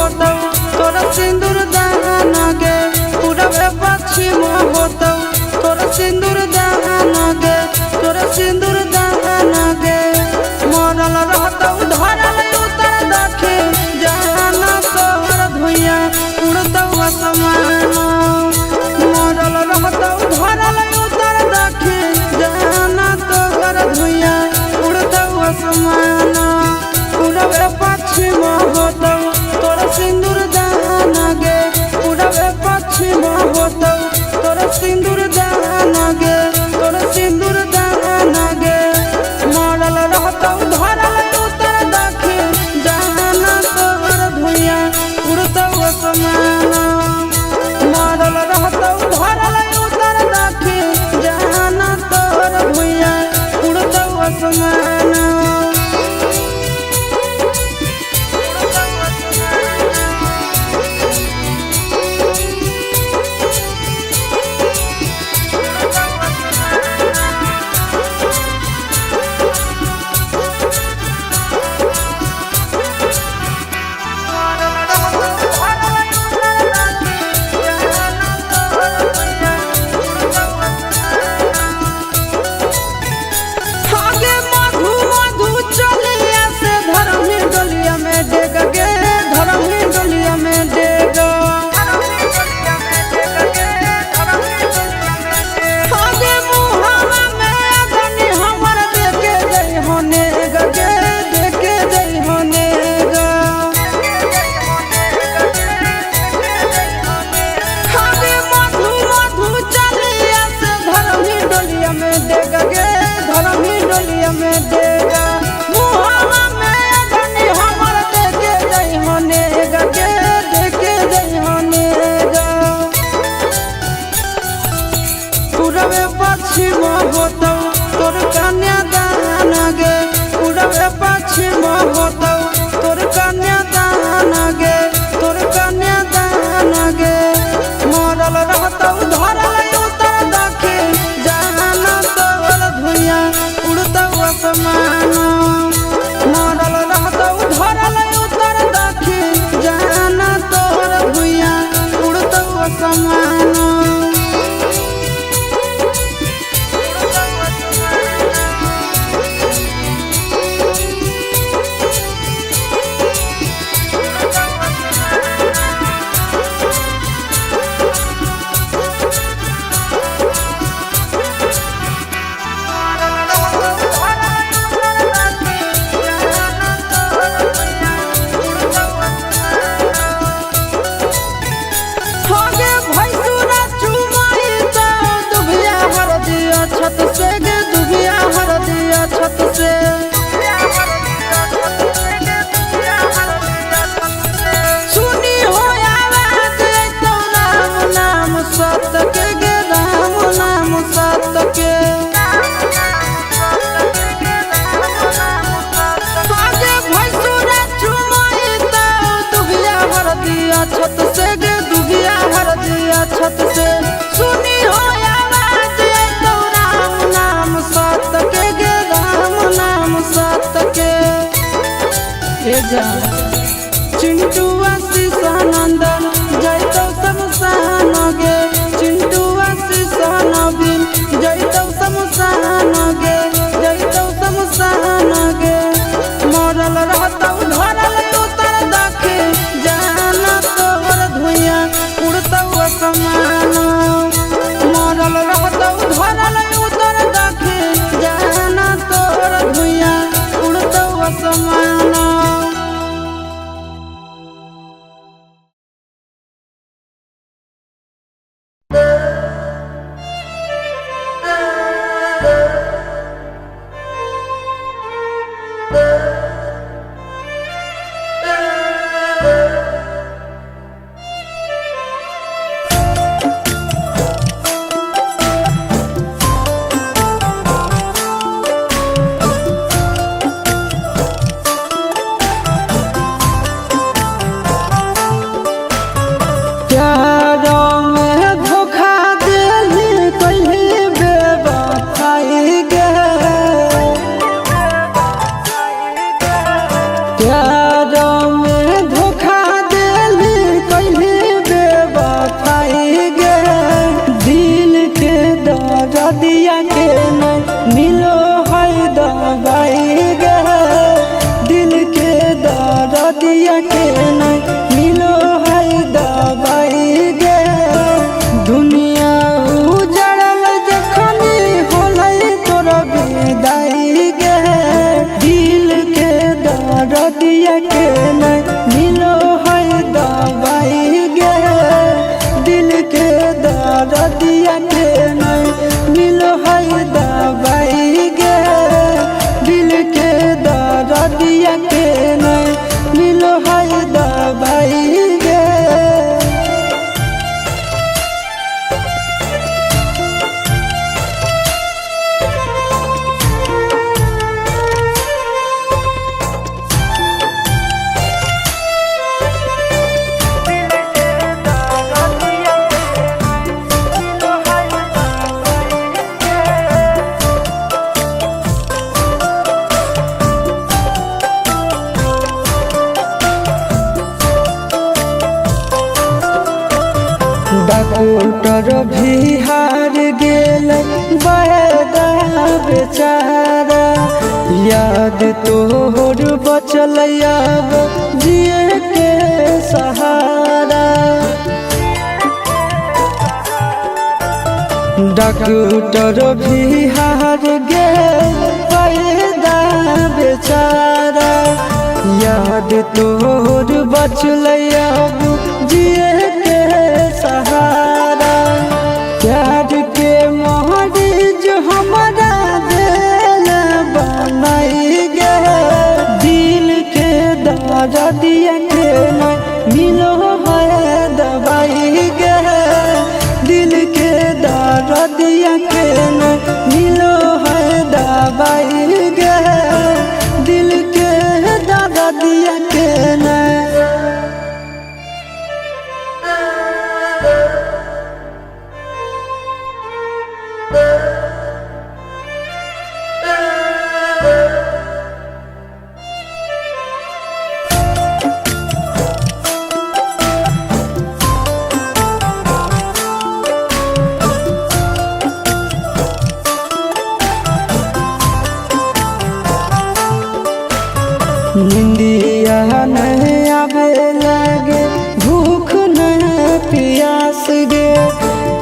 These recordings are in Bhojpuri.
होतौ तोर सिंदूर दान गे पूरब पश्चिम होतौ तोर सिंदूर दान गे तोर सिंदूर दान गे मरल रहतौ धरल उतर दक्षिण जान तोर धुइया उड़तौ आसमान मरल रहतौ धरल उतर दक्षिण जान तोर धुइया उड़तौ आसमान पूरब पश्चिम होतौ तोर सिंदूर दान गे पूरब पश्चिम होतौ तोर सिंदूर दान गे तोर सिंदूर दान गे मरल रहतौ धरल उतर दक्षिण जान तोर धुइया उड़तौ आसमान मरल रहतौ धरल उतर दक्षिण जान तोर धुइया उड़तौ आसमान। पूरब पश्चिम होतौ तोर कन्या दान गे पूरब पश्चिम होतौ तोर कन्या दान गे तोर कन्या दान गे मरल रहतौ धरल उतर दक्षिण जान तोर धुइया उड़तौ आसमान मरल रहतौ धरल उतर दक्षिण जान तोर धुइया उड़तौ आसमान। छत से गे दुबिया हर दिया छत से सुनी हो आवाज तो नाम नाम सत्य के गे राम नाम सत्य के आगे भैंसुरा चुमाई तो दुबिया हर दिया छत से गे दुबिया हर दिया छत से सुनी हो चिंटू आशीष नंदन जैतौ शमशान गे चिंटू आशीष नवीन जैतौ शमशान गे जैतौ शमशान गे मरल रहतौ धरल उतर दक्षिण जान तोर धुइया उड़तौ आसमान मरल रहतौ धरल उतर दक्षिण जान तोर धुइया उड़तौ आसमान। दिया के नहीं मिलो है दवाई गे, दिल के दर्दिया के नहीं मिलो है दवाई गे, दिल के दर्दिया के नहीं मिलो है दवाई गे। डॉक्टर भी हार गेल बड़ा बेचारा, याद तोहर बचल अब जिए के सहारा। डॉक्टर भी हार गेल बड़ा बेचारा, याद तोहर बचल अब जिए के सहारा। प्यार के मरीज हमारा दिल बनाई गे, दिल के दर्दिया के नहीं मिलो है दवाई गे, दिल के दर्दिया के नहीं मिलो है दवाई गे, दिल के दर्दिया के नहीं। निंदिया नहीं आवे लगे, भूख नहीं प्यास गे,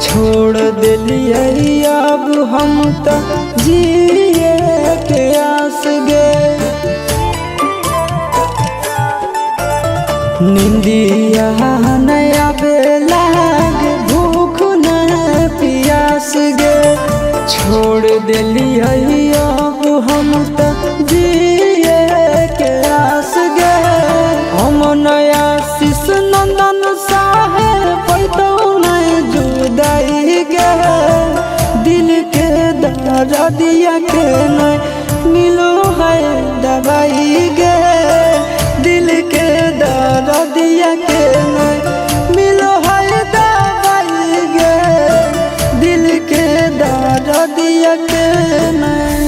छोड़ दिलिए अब हम तो जिए के आस गे। निंदिया नहीं आवे लगे, भूख नहीं प्यास गे, छोड़ दिलिए अब हम तो जिए के आस गे। हम नया शीश नंदन साहे पैतो नहीं जुदाई गे, दिल के दर्दिया के नहीं मिलो है दवाई गे, दिल के दर्दिया के नहीं मिलो है दवाई गे, दिल के दर्दिया के नहीं।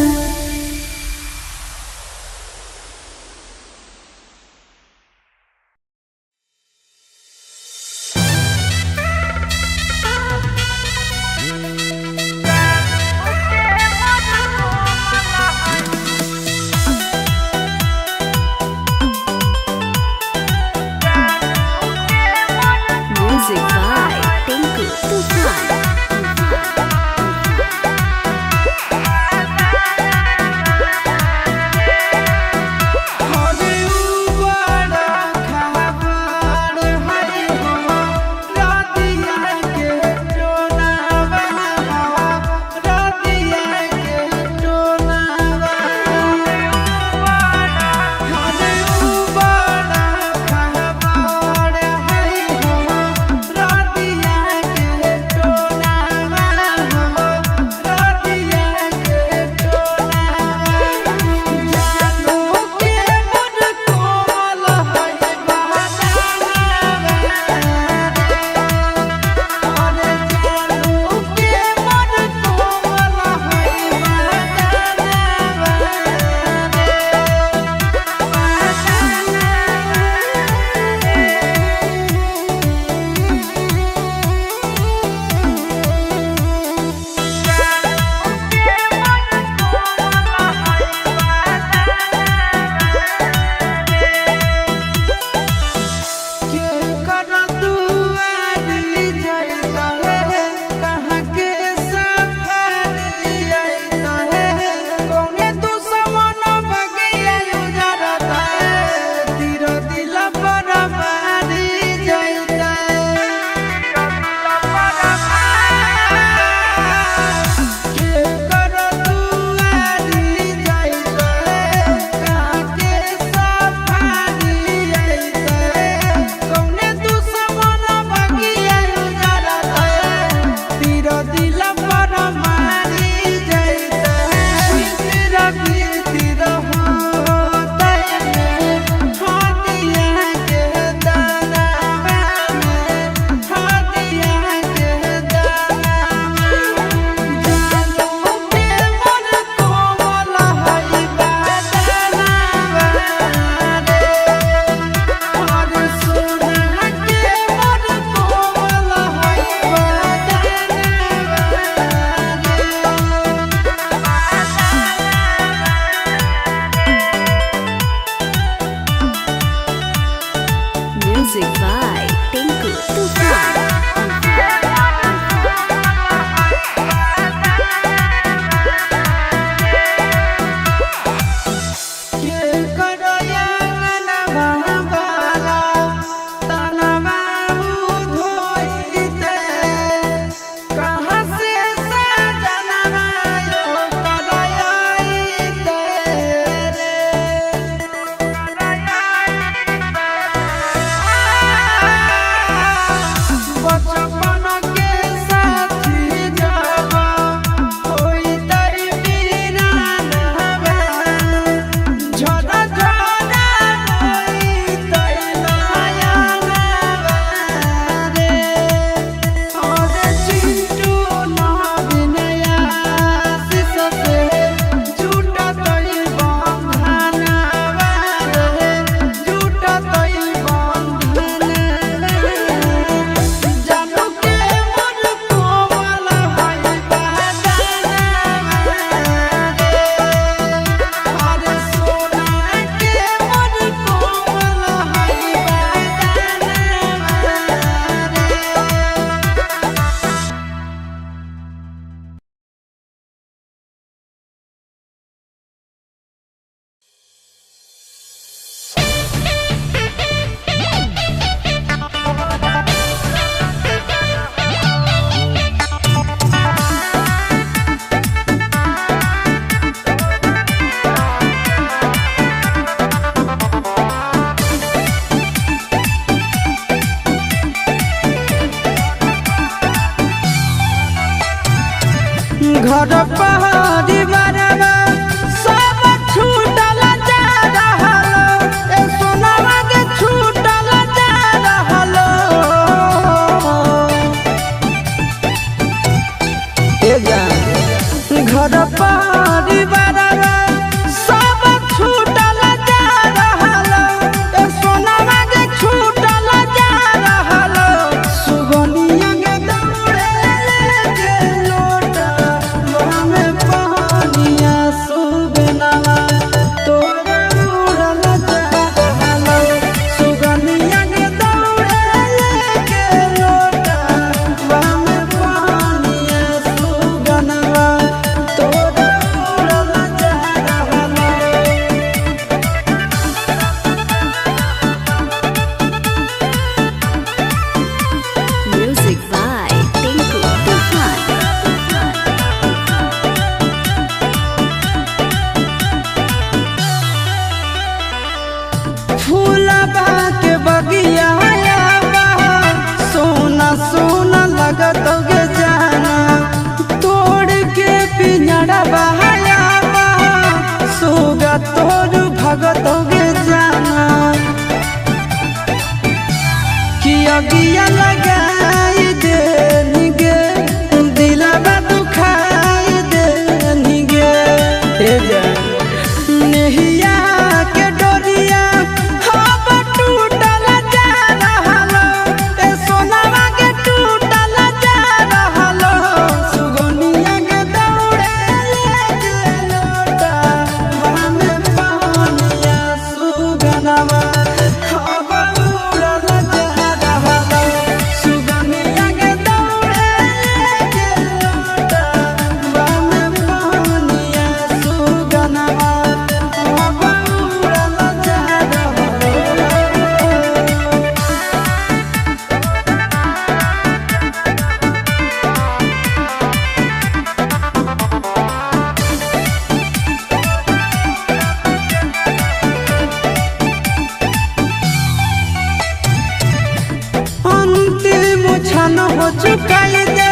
चुकाई दे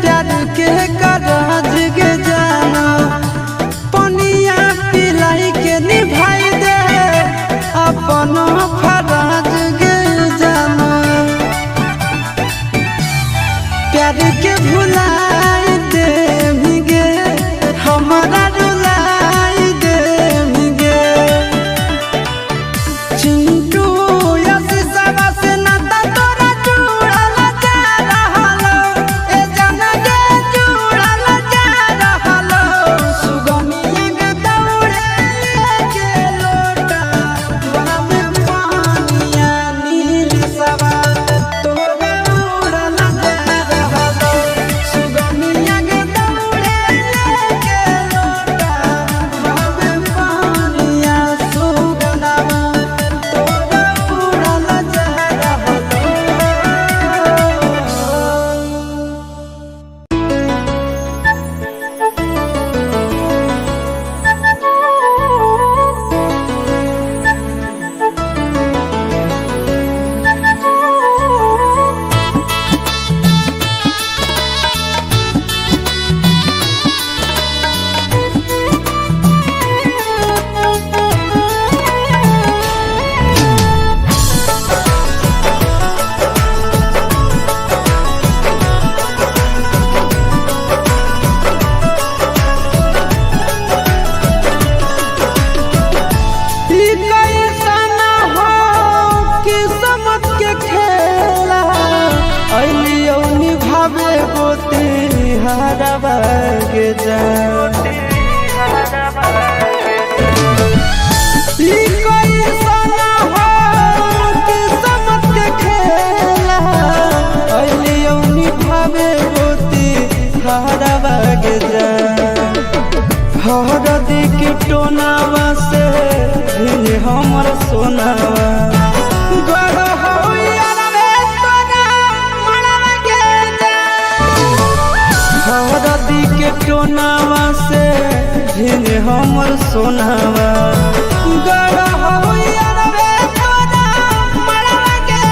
प्यार के कराज के जाना पनिया पिलाई के निभाई दे अपन फराज के जाना प्यार के भुलाई दे गे हमारा रुलाई दे गे चिंटू यसीसवा से नाता तोरा जुड़ल जा रहलो ए जाना गे जुड़ल जा रहलो सुगमिया के दौड़े के लोटा बना में पानिया नील सवा तोरा उड़ल जा रहलो सुगमिया के दौड़े के लोटा बना में पानिया सुगनावा तोरा उड़ल जा रहलो। ई कैसन हो किस्मत के खेला अइलियो निभावे गोती हरवा के जान ई कैसन हो किस्मत के खेला अइलियो निभावे गोती हरवा के जान हरदी के टोनावा से भिन हमर सोनावा गड़ हो यार रे तोरा मड़वा के हरदी के टोनावा से भिन हमर सोनावा गड़ हो यार रे तोरा मड़वा के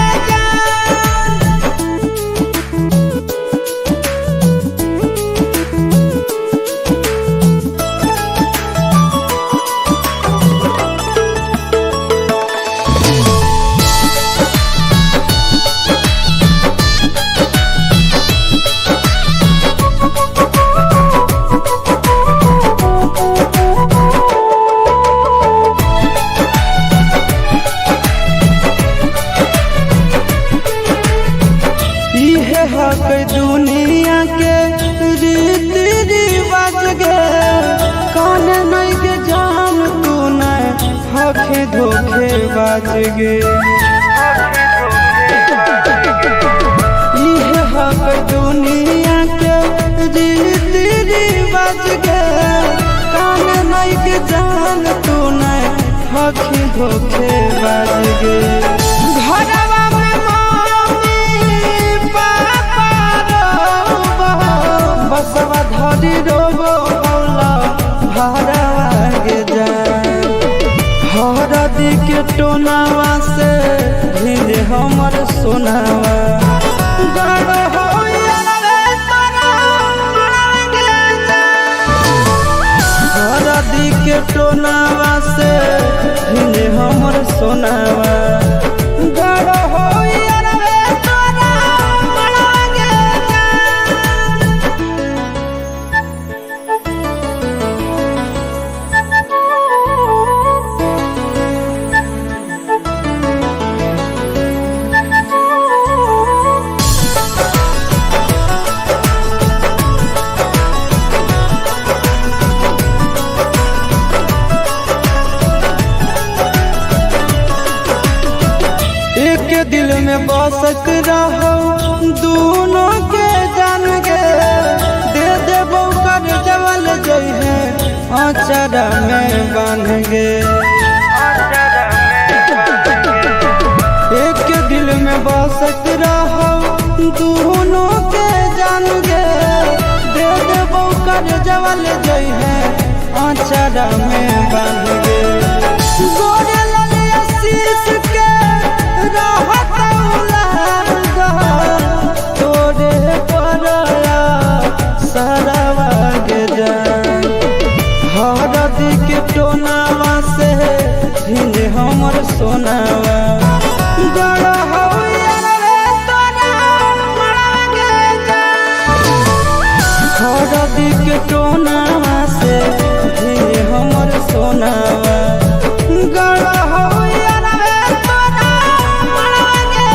इहे हक दुनिया के रीति रिवाज गे कौन नहीं के जान तू नहीं हके धोखे बाज गे इहे हक दुनिया के रीति रिवाज गे कौन नहीं के जान तू नहीं हके धोखे बाज गे घरवा में मम्मी पापा रोबो बसवा धरी रोबो बौला भरवा गे जान हरदी के टोनावा से भिन हमर सोनावा गड़ हो यार रे तोरा मड़वा के जान हरदी के टोनावा से भिन हमर सोनावा गड़ हो यार रे तोरा मड़वा के जान। एक दिल में बसक रहो दोनों के जान गे दे देबो कर जवल जई है आचरा में बांध गे एक दिल में बसक रहो दोनों के जान गे दे देबो कर जवल जई है आचरा में बांध गे गोरे ललिया शीश के रहत उलार सोनावा गड़ा हो यार रे तोरा मड़ागे जा हरदी के टोनावा से धीरे हमर सोनावा गड़ा हो यार रे तोरा मड़ागे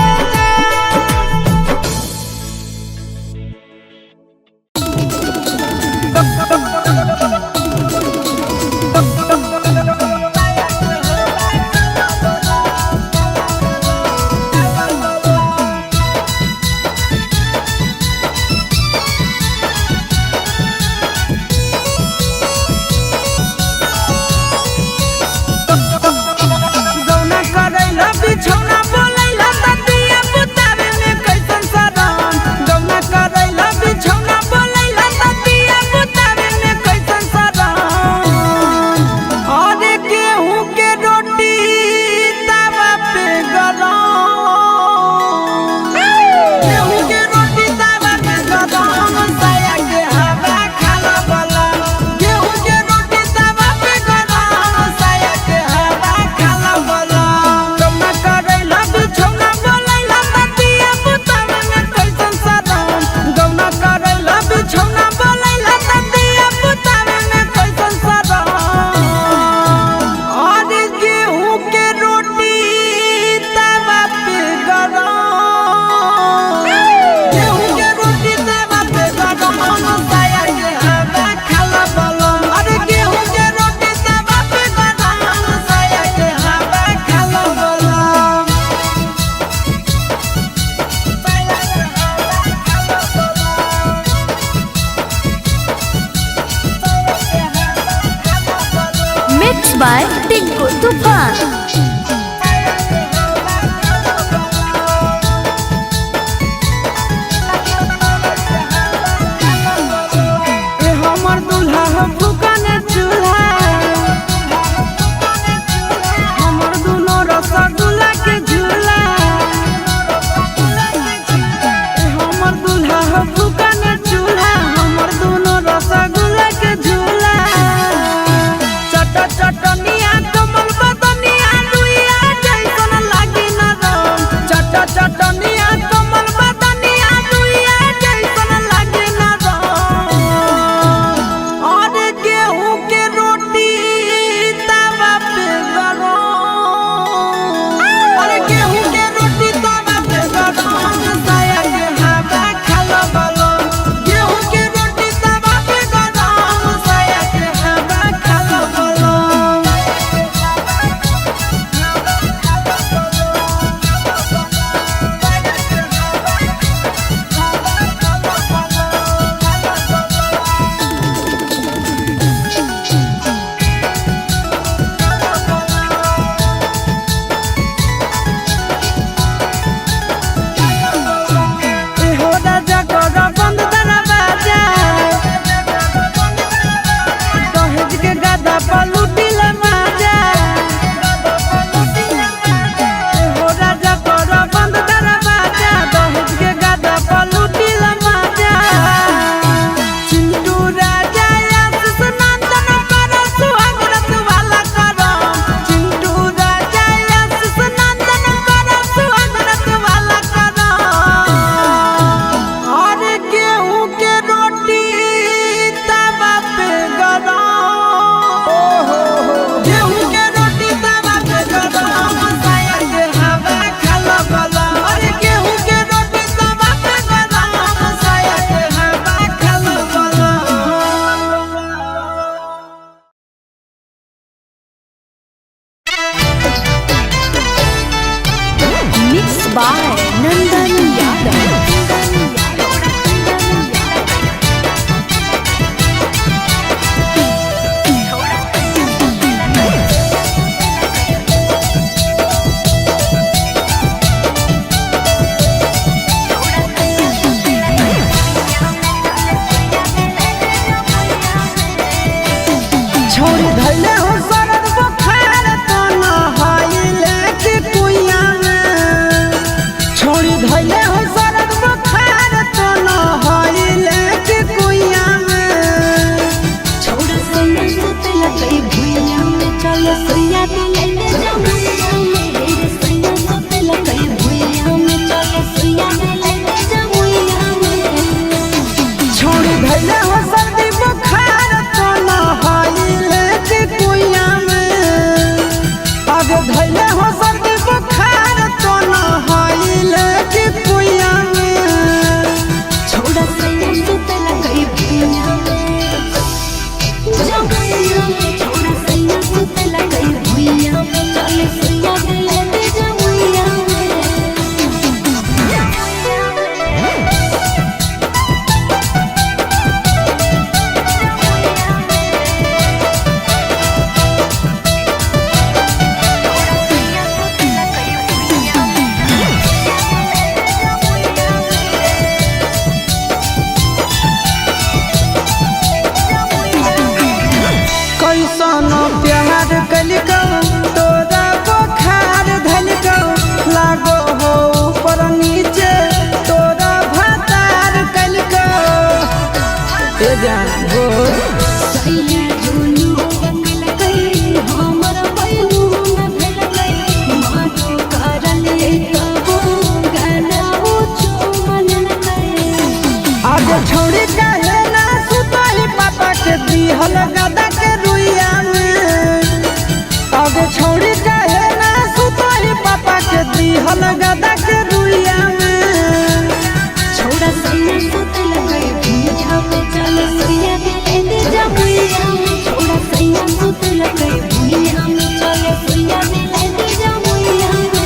by Tinku Tufan. आगे छोड़ी कहे ना सुतोई पापा के दिहल गदा के रुइया में छोड़ा सैया सुते लगे भूजा पे चले सैया के ले जा मुइया में छोड़ा सैया सुते लगे भूया में चले सैया के ले जा मुइया में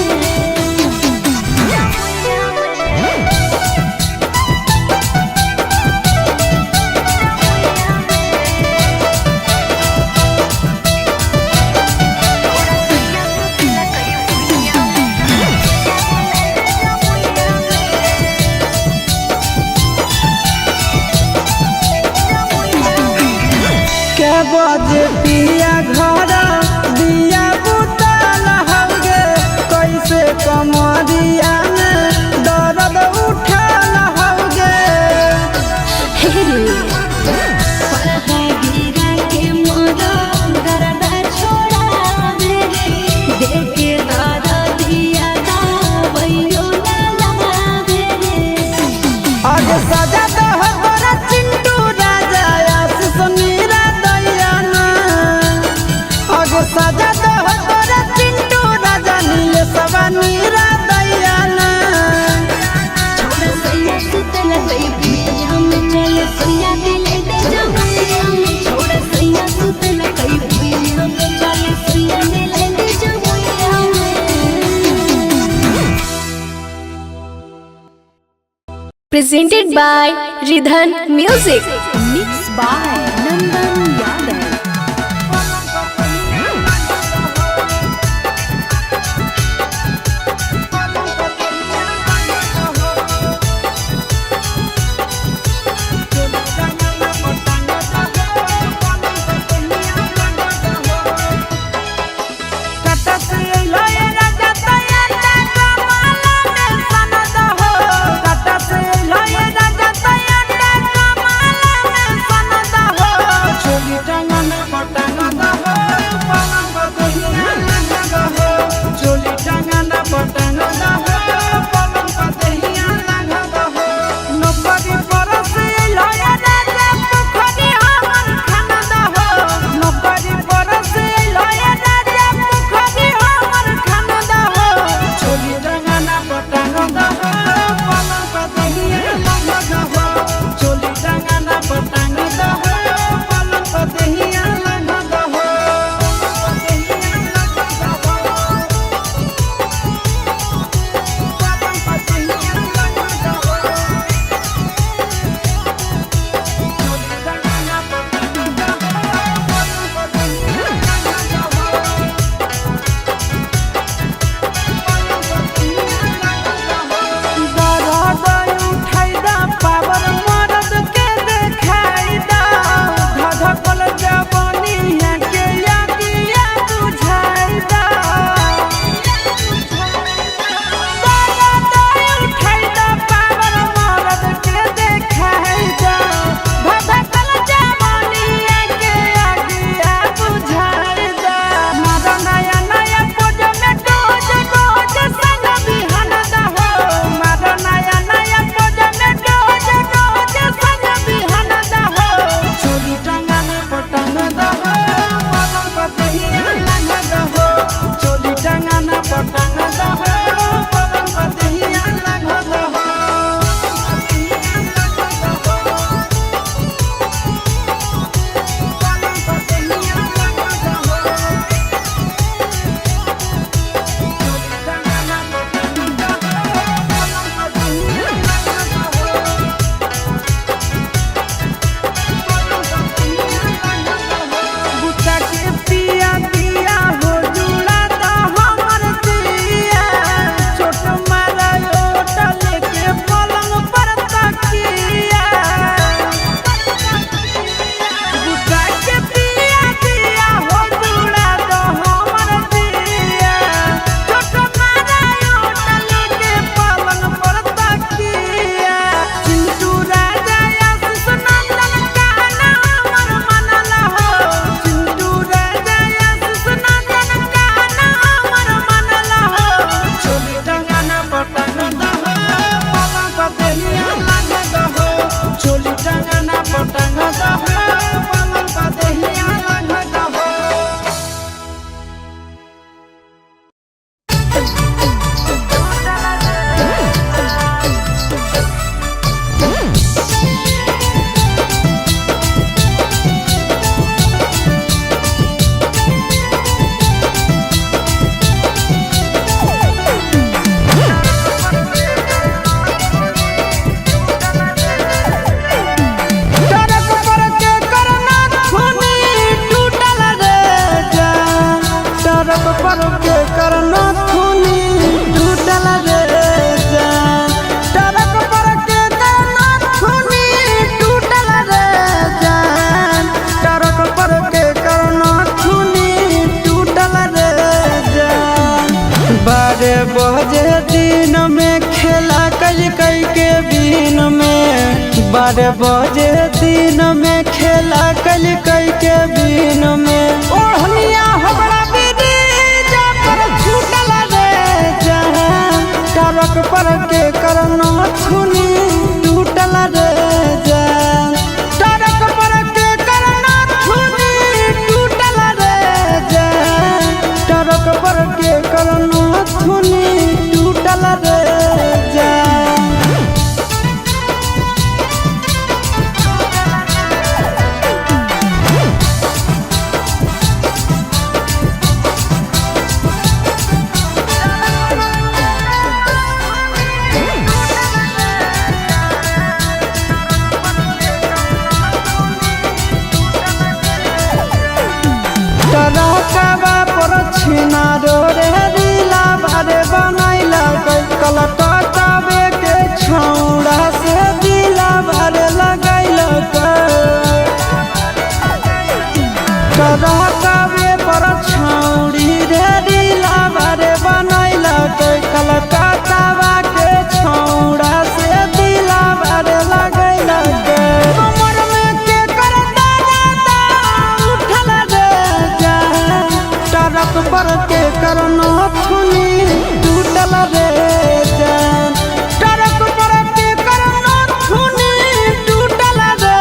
के बजे पिया घर दिया बुतल हौगे कैसे कमरिया में दर्द उठल हौगे परदा गिरा के मोरा दरदा छोड़ा मेरे देख के दादा दिया गावैयो ना लगा मेरे आगे सजा दो तोरा चिंटू राजा आशीष मीरा दैयाना आगे सजा दो तोरा चिंटू राजा नीले सवा मीरा दैयाना छोड़ा सैया सुते लगे भूया में चले सैया के ले जा मुइया में छोड़ा सैया सुते लगे भूया में चले सैया के ले जा मुइया में Presented by Ridhan Music. Mixed by Nandan Yadav. कटा से लए राजा तैयार कमाला में सनद हो के करना थुनी टूटल रे जान, ट्रक पर के करना थुनी टूटल रे जान, ट्रक पर के करना थुनी टूटल रे जान। 12 बजे दिन में खेला कई कई के बीन में, 12 बजे दिन में खेला कल कई के बीन में, ओढ़निया हमरा ब्रिज पर छूटल रे जान, ट्रक पर के करना थुनी टूटल रे जान, ट्रक पर के करना थुनी टूटल रे जान, ट्रक पर के करना थुनी टूटल रे जान। टरकवा पर छिना रे दिला बारे बनैला कलकत्तावे के छौड़ा से दिला बारे लगैला टरकवे पर छौड़ी रे दिला बारे बनैला कलकत्तावा के छौड़ा से दिला बारे लगैला कमर में के कर दादा उठल रे जान, ट्रक पर के करना थुनी टूटल रे जान, ट्रक पर के करना थुनी टूटल रे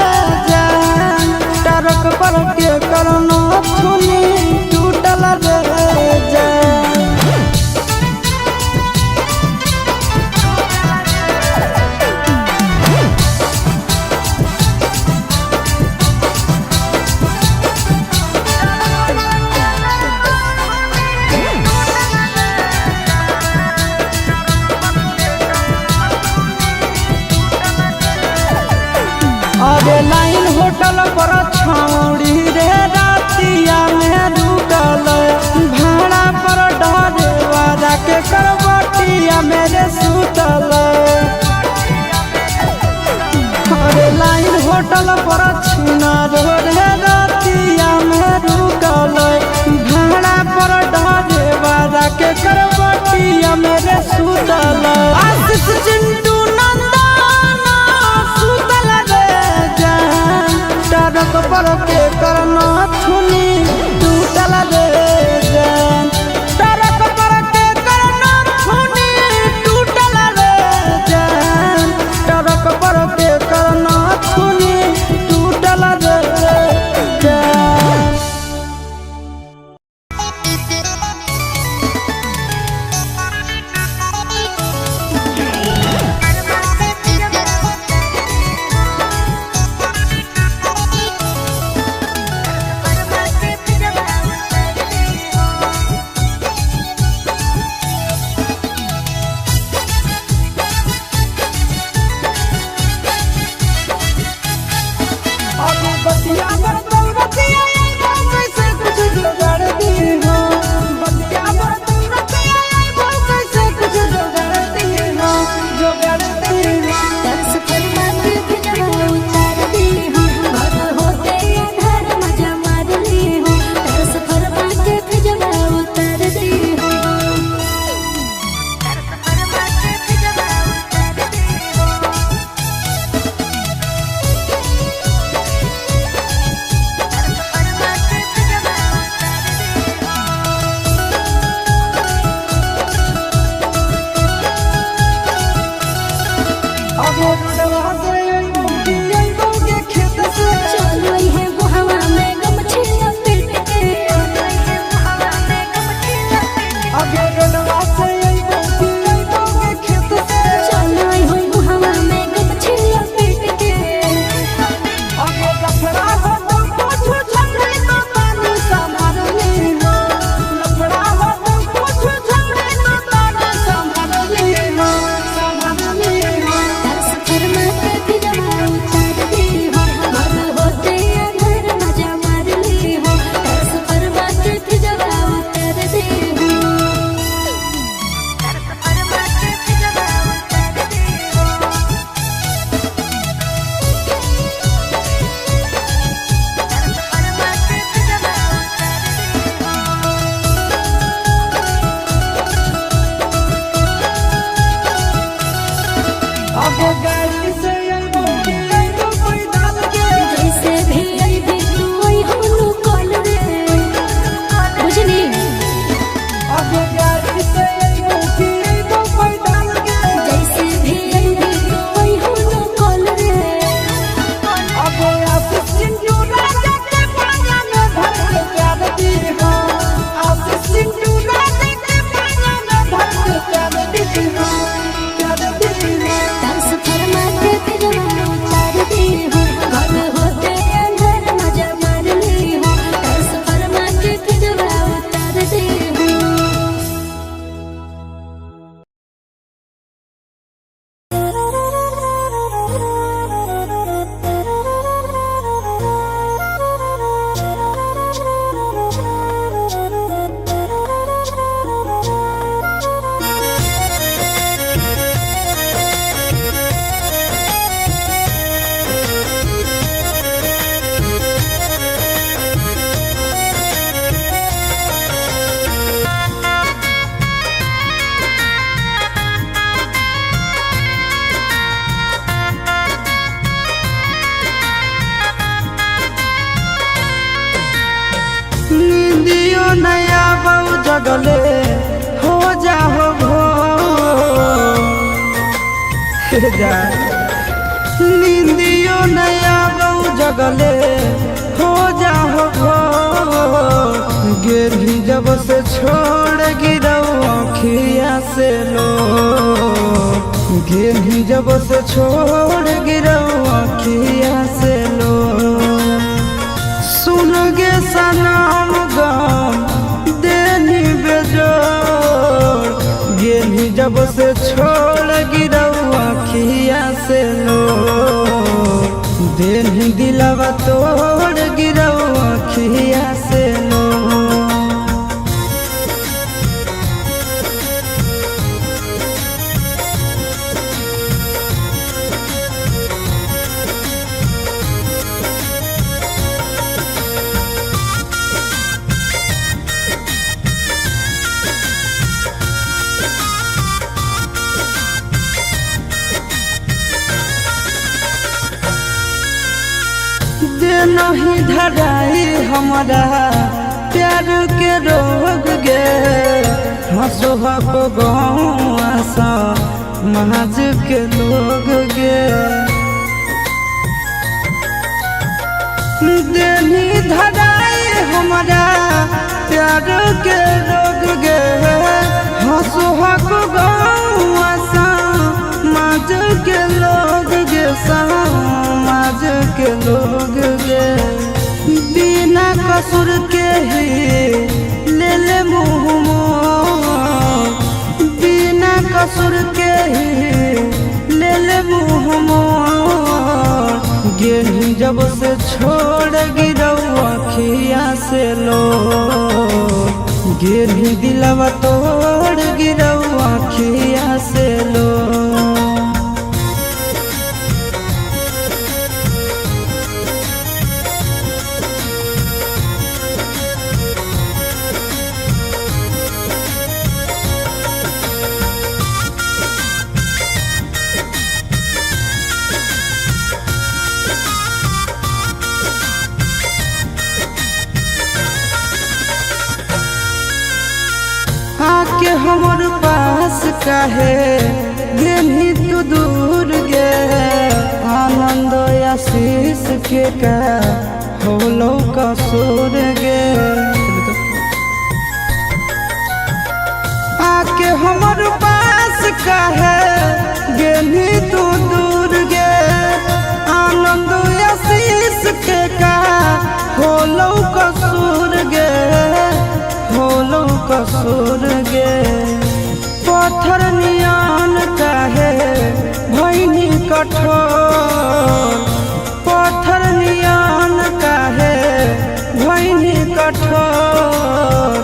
जान, ट्रक पर के करना थुनी टूटल रे जान। अरे लाइन होटल पर छौड़ी रे रातिया में रुकल, भाड़ा पर डरे वाला के करवटिया मेरे सुतल, अरे लाइन होटल पर छिना रे रातिया में रुकल, भाड़ा पर डरे वाला के करवटिया मेरे सुतल, आशीष चिंटू नंदना सुतल रे जान, ट्रक पर के करना थुनी टूटल रे जान, ट्रक पर के करना थुनी टूटल रे जान, ट्रक पर के करना थुनी टूटल रे जान। जगले हो जाओ जा नींदियो नया गौ जगले हो जाओ गिरही जब से छोड़ गिरौ अखिया से लो गिरही जब से छोड़ गिरौ अखिया से लो सुन गे सनम गम देनी बेजोड़ गिरही जब से छोड़ गिरौ अखिया से लो देनी दिलवा तोड़ गिरौ अखिया से लो नहीं धराई हमारा प्यार के रोग गे हंसो हको गौसा महज के लोग गे देनी धराई हमारा प्यार के रोग गे हंसो हको गौसा महज के लोग गे समाज के लोग गे बिना कसूर के ही ले ले मुँह बिना कसूर के ही ले ले मुँह गिरही जब से छोड़ गिरौ अखिया से लो गिरही दिलवा तोड़ गिरौ अखिया से लो आके हमर पास काहे गेली तू दूर गे आनंद आशीष के का होलो कसूर गे आके हमर पास काहे गेली तू दूर गे आनंद आशीष के का होलो कसूर गे होलो कसूर गे पत्थर नियान काहे भैनी कठोर पत्थर नियान काहे भैनी कठोर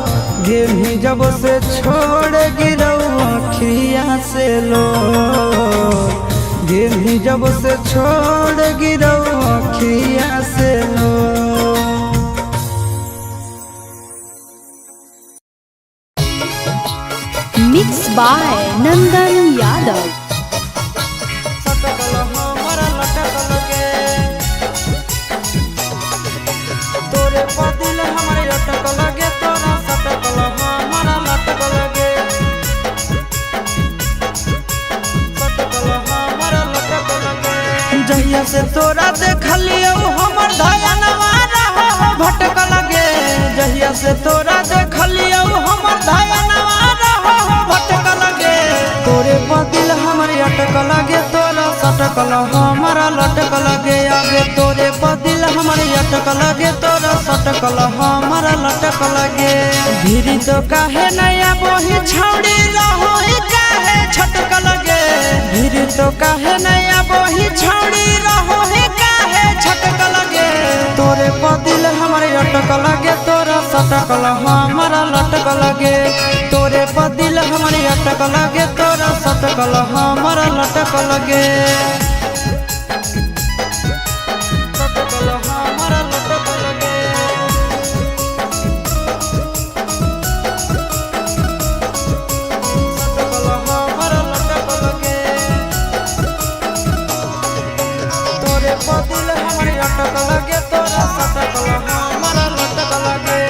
गिरही जब से छोड़ गिरौ अखिया से लो गिरही जब से छोड़ गिरौ अखिया से लो मिक्स बाय नंदन यादव। तोरे पदिल हमारे अटक लगे तोरा सटकल हमारा लटक लगे सटकल हमारा लटक लगे जहिया से तोरा देखलियो हमर धयनवा रहो भटक लगे जहिया से तोरा देखलियो हमर धयनवा भटक लगे तोरे पदिल हमारे अटक लगे तोरा सटकल हमारा लटक लगे आगे तोरे पदिल हमारे अटक लगे तोरा सटकल हमारा लटक लगे भीरी तो काहे नया बोही छौड़ी रहो काहे छटक लगे भीरी तो काहे नया बोही छौड़ी रहो काहे छटक लगे तोरे पदिल हमारे अटक लगे तोरा सटकल हमारा लटक लगे तोरे पदिल हमारे अटक लगे तोरा सटकल हमारा लटक लगे सटकल हमारा लटक लगे सटकल हमारा लटक लगे तोरे पदिल हमारे अटक लगे तोरा सटकल हमारा लटक लगे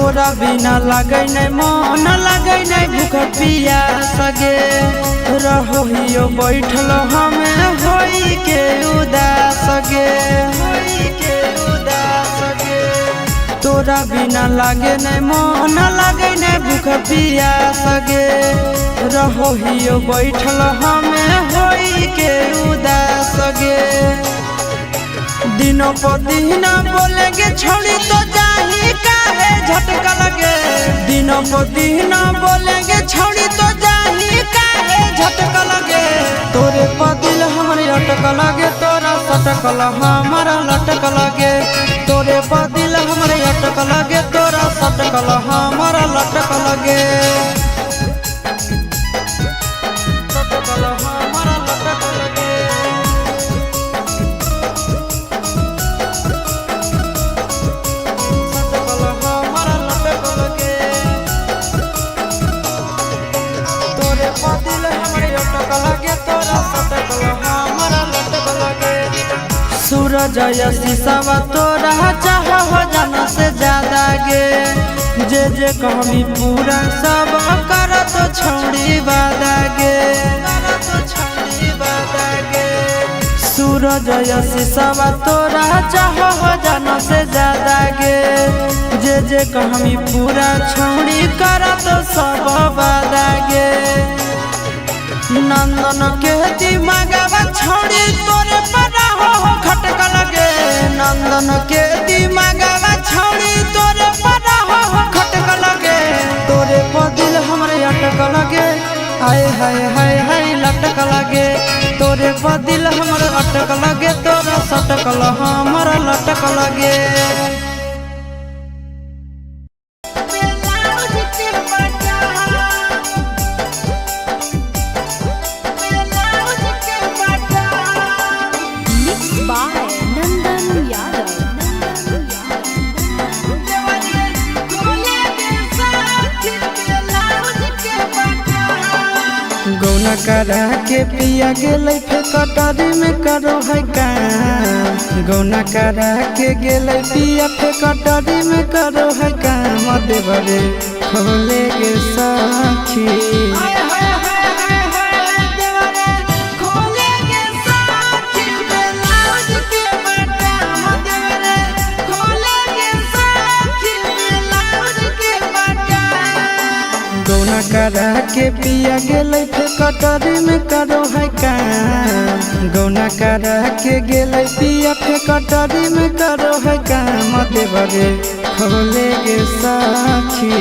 तोरा बिना लगे नहीं मन लगे नहीं भूख पिया सगे रहियो बैठल हमें होई के उदास गे तोरा बिना लगे नहीं मन लगे नहीं भूख पिया सगे रहियो बैठल हमें होई के उदास गे दिनों पर दिन बोलेंगे छोड़ी तो जाही काहे झटका लगे दिनों पर दिन बोलेंगे छोड़ी तो जाही काहे झटका लगे तोरे पर दिल हमारे अटक लगे तोरा सटकल हमारा लटक लगे तोरे पर दिल हमारे अटक लगे तोरा सटकल हमारा लटक लगे सटकल हमारा लटक लगे सूरज शीशवा तोरा चाह हो जाना से ज्यादा गे जे कहमी पूरा सब कर तो छोड़ी वादा गे सूरज शीशवा तोरा चाह हो जाना से ज्यादा गे जे कहमी पूरा छोड़ी कर तो सब वादा गे नंदन के दिमागवा छोड़ी तोरे पर हो खटक लगे नंदन के दिमागवा छोड़ी तोरे पर हो खटक लगे तोरे पर दिल हमरे अटक लगे हाय हाय हाय हाय लटक लगे तोरे पर दिल हमरे अटक लगे तोरा सटकल हमारा लटक लगे गौना करा के पिया गेलै फे कटरी में करो है काम गौना करा के गेलै पिया फे कटरी में करो है काम देवरे खोले गे साखी गौना करा के पिया गेलै फे कटरी में करो है काम गौना करा के गेलै पिया फे कटरी में करो है काम देवरे खोले गे साखी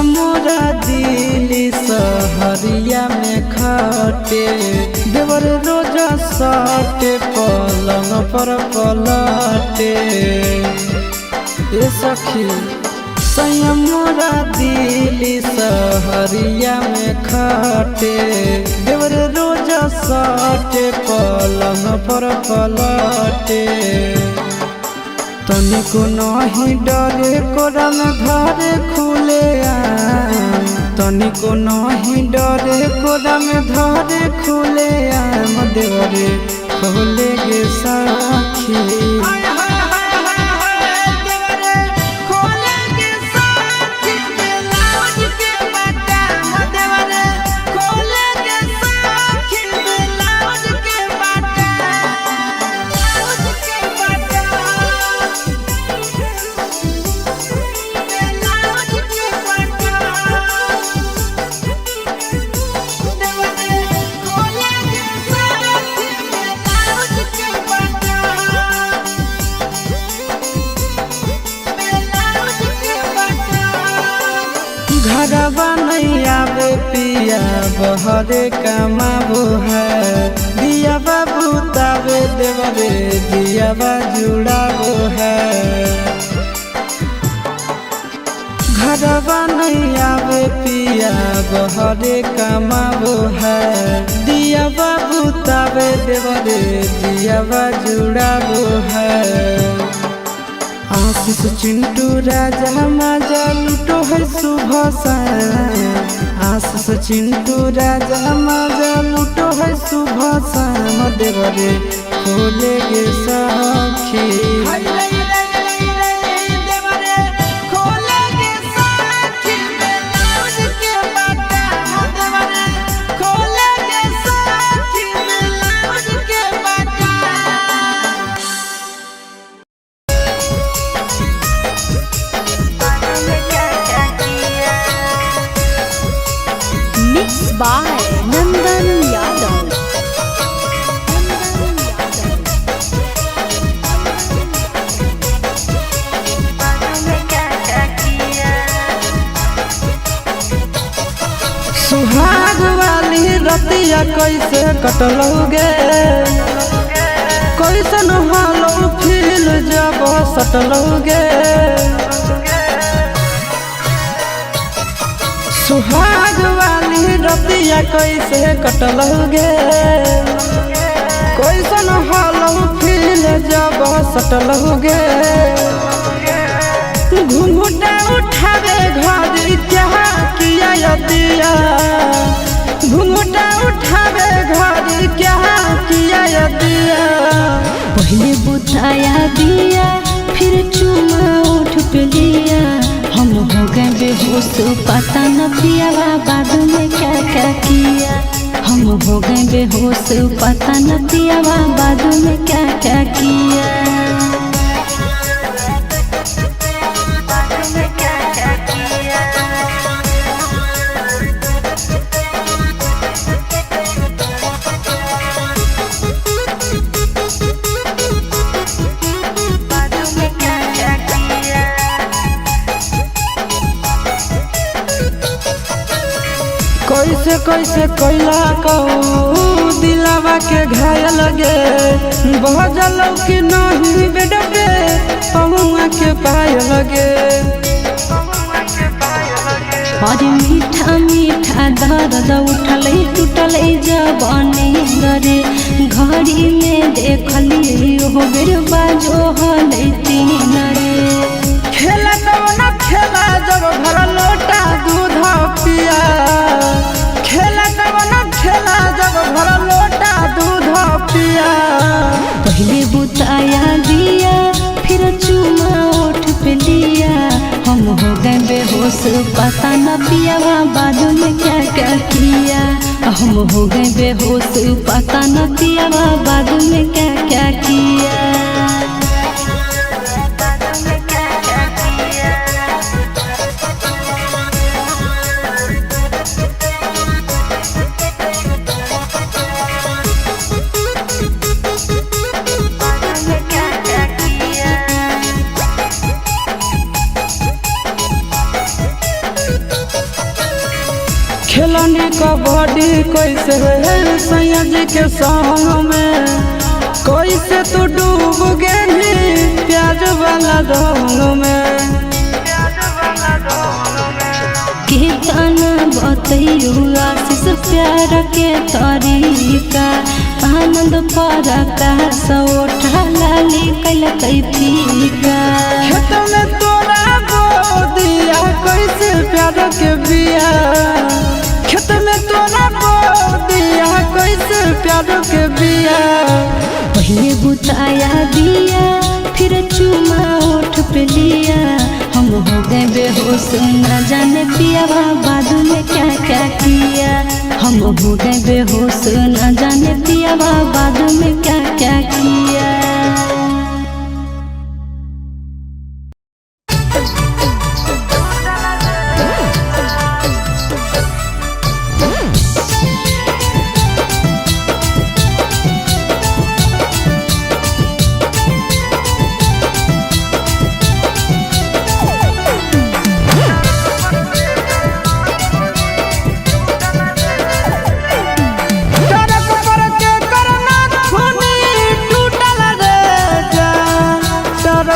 मोरा दिल्ली सहरिया में खटे देवर रोजा सटे पलंग पर पलटे ए सखी संयम मोरा दिल्ली सहरिया में खटे देवर रोजा सटे पलंग पर पलटे तनिको नहीं डरे कोरा में घरे खुले तनिको नहीं डरे कोरा में घरे खुले देवरे खोले गे साखी घरवा नहीं आवे पिया बहरे कमाबो है दिया बाबू तावे देवरे दिया जुड़ाबो है घरवा नहीं आवे पिया बहरे कमाबो है दिया बाबू तावे देवरे दिया जुड़ाबो है आशीष चिंटू राजा मजा लूटो है सुबह से आशीष चिंटू राजा मजा लूटो है सुबह से देवरे खोले गे सखी Mixed by Nandan Yadav. सुहाग वाली रतिया कैसे कटलोगे कैसन हालो फील जब सटलोगे सुहाग वाली रतिया कैसे कटलोगे कैसन हालो फील जब सटलोगे घूंघटा उठावे घर क्या किया यदिया घूंघटा उठावे घर क्या किया यदिया पहले बुताया दिया फिर चुमा उठ पे लिया हम हो गए बेहोश पता न पिया बाद में क्या क्या किया हम हो गए बेहोश पता न पिया बाद में क्या क्या किया कैसे कैसे कैला कहू दिलावा के घायल गे बहजल कि नहीं बेडबे पहुआ के पाय लगे और मीठा मीठा दर्द उठल टूटल जवानी गरे घड़ी में देखली हो बेर बाजो हल तीन रे खेला कौन खेला जब भर लोटा दूध पिया खेला कौन खेला जब भर लोटा दूध पिया पहले बुताया दिया फिर चुमा उठ पे लिया हम हो गए बेहोश पता न पिया बाद में क्या क्या किया हम हो गए बेहोश पता न पिया बाद में क्या क्या किया खेलनी कबड्डी कैसे सैया जी के संग में कैसे तू डूब गई प्याज वाला रंग में कितना बतैयो आशीष प्यार के तरीका आनंद पर का सौठा लाली कल फीका खेत में तोरा बो दिया कैसे प्यार के बिया खेत में तोरा बो दिया कैसे प्यार के बिया पहले बुताया दिया फिर चुमा उठ पे लिया हम हो गए बेहोश न जाने पिया बाद में क्या क्या किया हम हो गए बेहोश न जाने पिया बाद में क्या क्या किया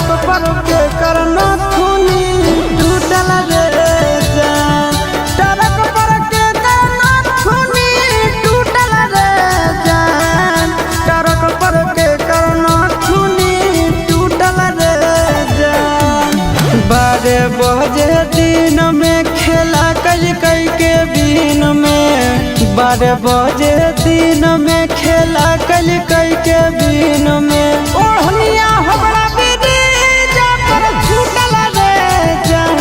टरक पर के करना खूनी टूटल रे जान टरक पर के करना खूनी टूटल रे जान टरक पर के करना खूनी टूटल रे जान 12 बजे दिन में खेला कई के बीन में 12 बजे दिन में खेला कई के बीन में ओढ़निया हमरा दीदी जा पर छूटल रे जान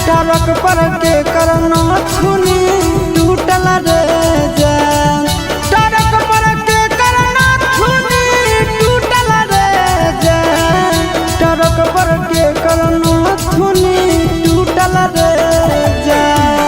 टरक पर के करना छुनी टूटल रे जान टरक पर के करना छुनी टूटल रे जान टरक पर के करना छुनी टूटल रे जान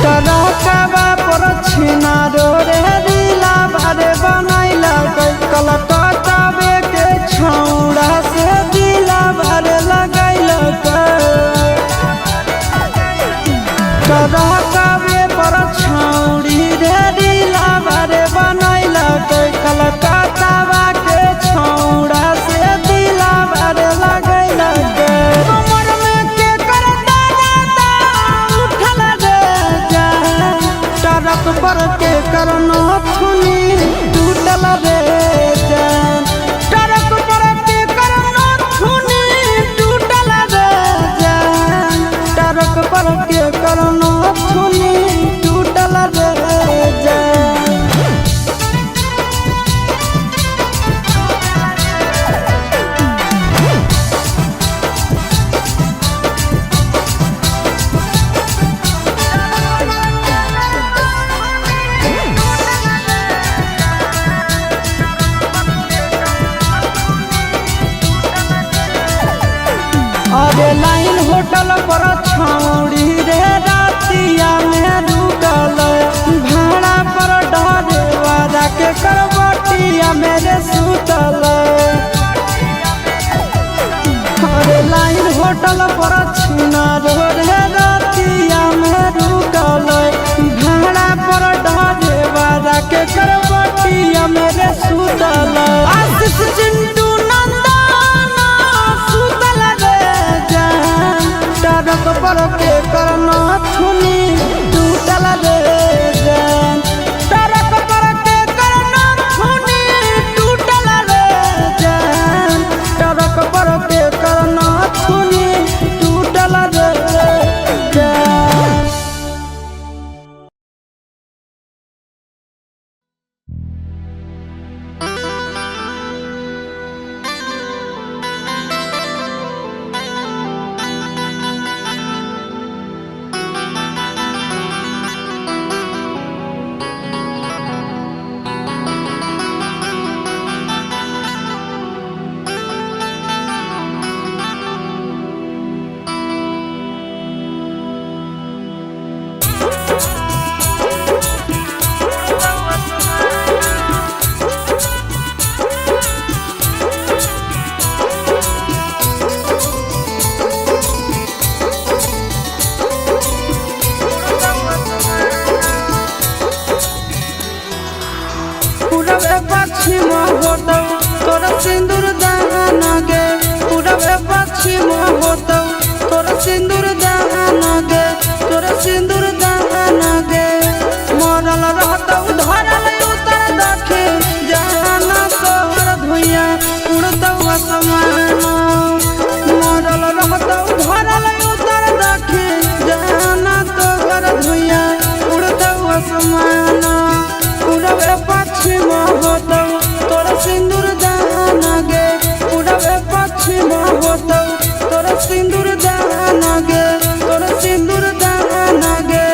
टरकवा पर छिना रे रीला बारे बनैला कलकत्तावे के छौड़ा से दिला बारे लगैला टरकवे पर छौड़ी रे रीला बारे बनैला कलकत्तावा के छौड़ा से दिला बारे लगैला कमर में के कर दादा उठल रे जान टरक पर के करना छुनी टूटल रे जान टरक पर के करना छुनी टूटल रे जान टरक पर के करना छुनी टूटल रे जान अरे लाइन होटल पर छौड़ी रे रातिया में रुकल भाड़ा पर डरे वाला के करवटिया मेरे सुतल अरे लाइन होटल पर छिना रे रातिया में रुकल भाड़ा पर डरे वाला के करवटिया मेरे सुतल आशीष चिंटू नंदना सुतल रे जान टरक पर के करना छुनी टूटल रे जान टरक पर के करना छुनी टूटल रे जान टरक पर के करना छुनी टूटल रे जान पश्चिम होतौ तोरा सिंदूर दान गे पूरबे पश्चिम होतौ तोरा सिंदूर दान गे तोरा सिंदूर दान गे मरल रहतौ धरल उतर दखे जाना तोहर धुइया उड़तौ आसमान मरल रहतौ धरल उतर दखे जाना तोहर धुइया उड़तौ आसमान पूरबे पश्चिम होतौ तोरा सिंदूर दान गे पूरबे पश्चिम होतौ तोरा सिंदूर दान गे तोरा सिंदूर दान गे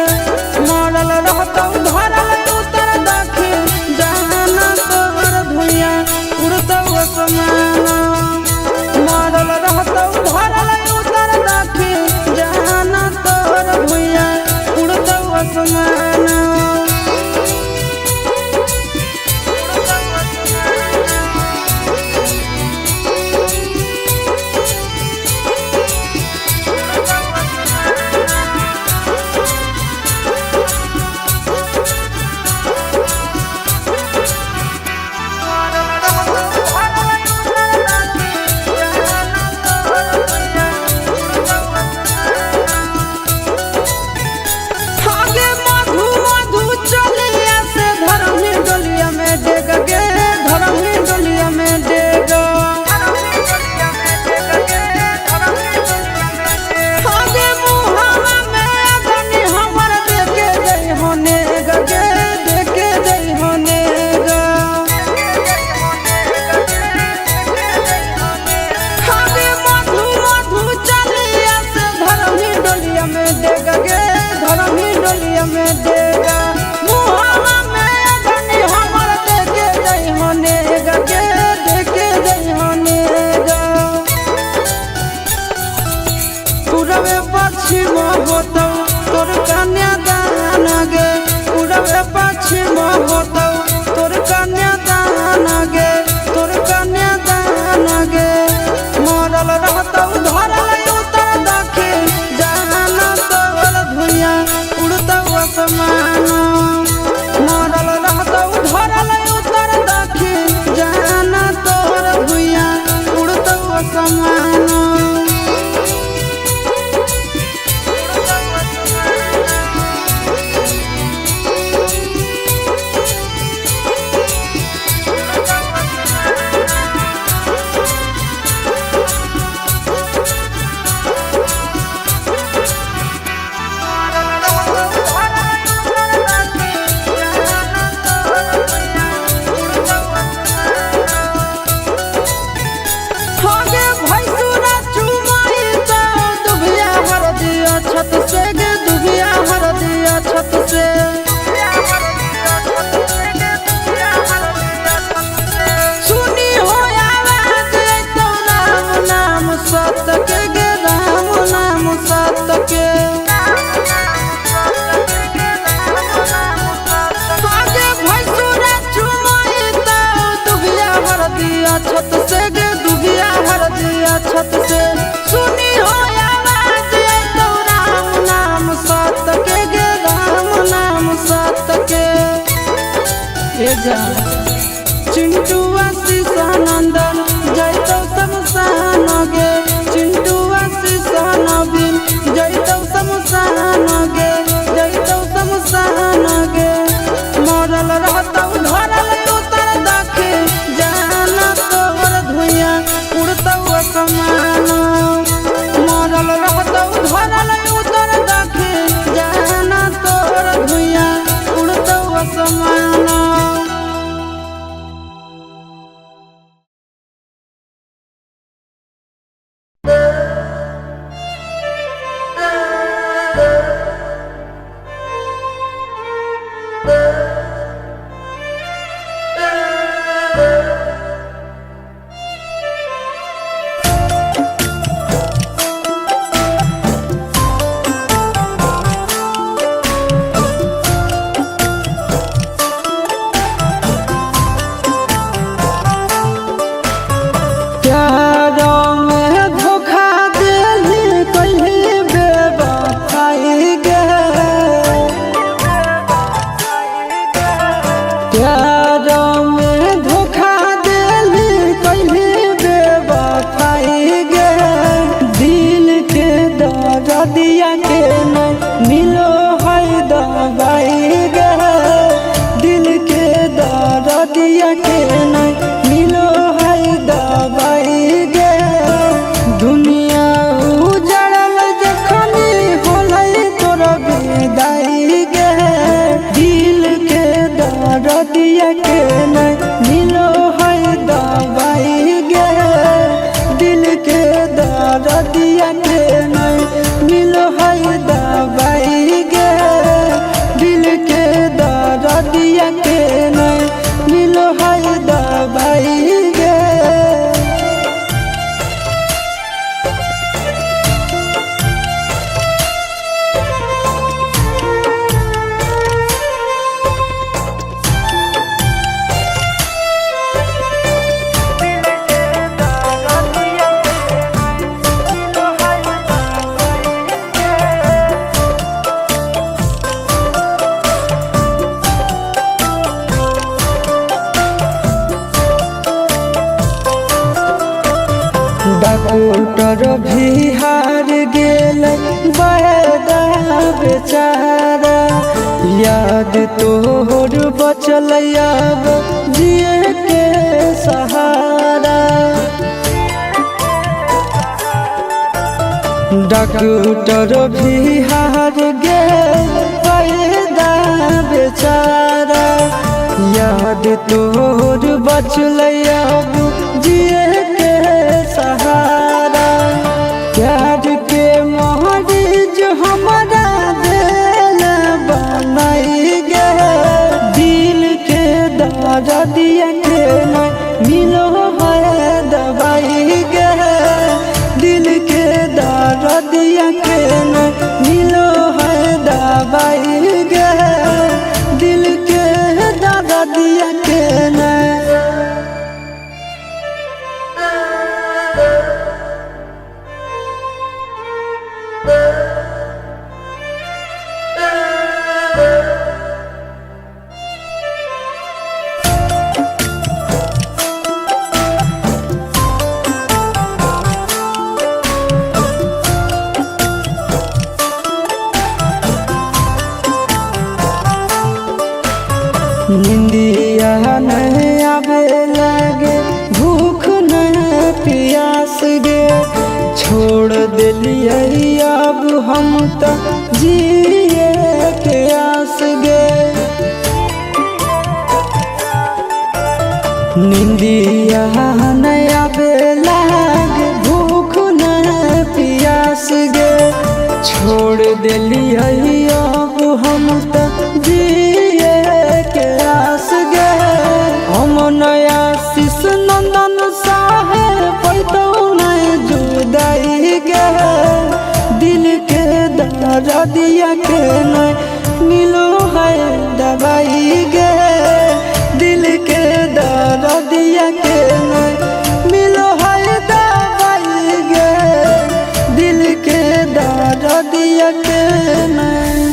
ए जा चिंटू आशीष नंदन जैतौ शमशान गे चिंटू आशीष नवीन जैतौ शमशान गे जैतौ शमशान गे मरल रहतौ धरल उतर दखे जाना तोर धुइया उड़तौ असमान मरल रहतौ धरल उतर दखे जाना तोर धुइया उड़तौ असमान। डॉक्टर भी हार गेल बड़ा बेचारा याद तोहर बचल अब जिए के सहारा डॉक्टर भी हार गेल बड़ा बेचारा याद तोहर बचल अब जिए के सहारा प्यार के मरीज हमारा दिल बनाई गे दिल के दर्दिया के न मिलो है दवाई गे दिल के दर्दिया के न मिलो है दवाई गे दिल के दर्दिया के न निंदिया नहीं आवे लगे भूख नहीं प्यास गे छोड़ दिलिए अब हम तो जिए के आस गे निंदिया नहीं आवे लगे भूख नहीं प्यास गे छोड़ दिलिए अब हम तो जिए के आस गे हम नया शीश नंदन साहे पैतो नहीं जुदाई गे दिल के दर्दिया के नहीं मिलो है दवाई गे दिल के दर्दिया के नहीं मिलो है दवाई गे दिल के दर्दिया के नहीं।